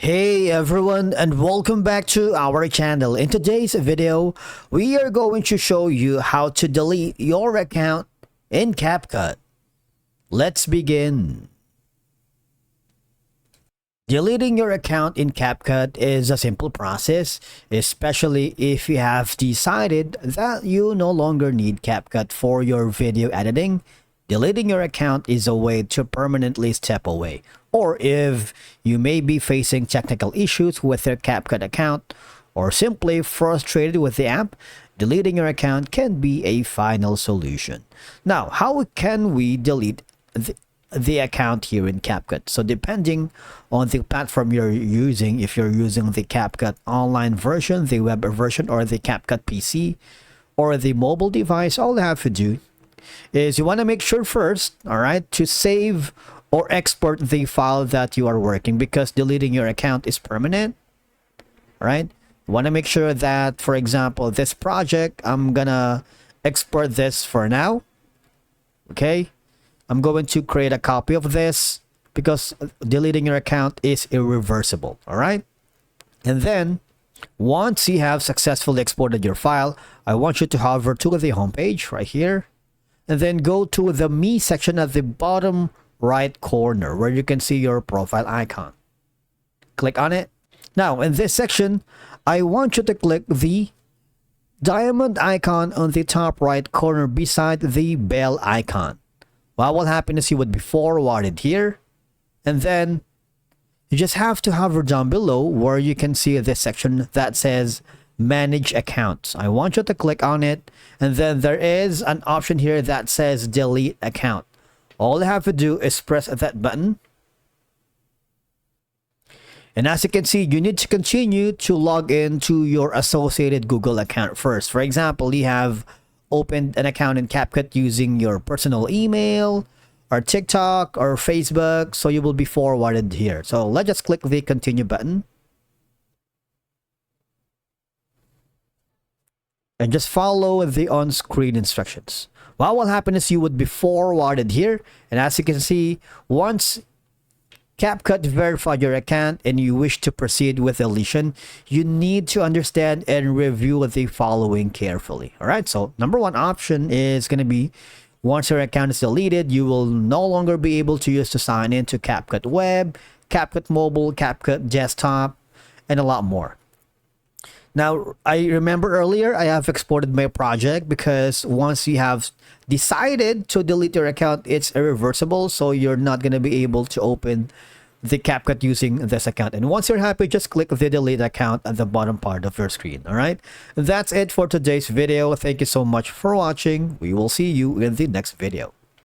Hey everyone, and welcome back to our channel. In today's video, we are going to show you how to delete your account in Capcut. Let's begin. Deleting your account in Capcut is a simple process, especially if you have decided that you no longer need Capcut for your video editing. Deleting your account is a way to permanently step away. Or if you may be facing technical issues with your Capcut account or simply frustrated with the app, deleting your account can be a final solution. Now, how can we delete the account here in Capcut? So depending on the platform you're using, if you're using the Capcut online version, the web version, or the Capcut PC, or the mobile device, all you have to do is you want to make sure first, all right, to save or export the file that you are working, because deleting your account is permanent. All right, you want to make sure that, for example, this project, I'm gonna export this for now. Okay, I'm going to create a copy of this because deleting your account is irreversible. All right, and then once you have successfully exported your file, I want you to hover to the home page right here, and then go to the Me section at the bottom right corner where you can see your profile icon. Click on it. Now in this section, I want you to click the diamond icon on the top right corner beside the bell icon. What will happen is you would be forwarded here, and then you just have to hover down below where you can see this section that says manage accounts. I want you to click on it, and then there is an option here that says delete account. All you have to do is press that button, and as you can see, you need to continue to log in to your associated Google account first. For example, you have opened an account in Capcut using your personal email or TikTok or Facebook, so you will be forwarded here. So let's just click the continue button and just follow the on-screen instructions. What will happen is you would be forwarded here, and as you can see, once Capcut verified your account and you wish to proceed with deletion, you need to understand and review the following carefully. All right, so number one option is going to be, once your account is deleted, you will no longer be able to use to sign in to Capcut Web, Capcut Mobile, Capcut Desktop, and a lot more. Now, I remember earlier I have exported my project because once you have decided to delete your account, it's irreversible. So you're not going to be able to open the Capcut using this account. And once you're happy, just click the delete account at the bottom part of your screen. All right. That's it for today's video. Thank you so much for watching. We will see you in the next video.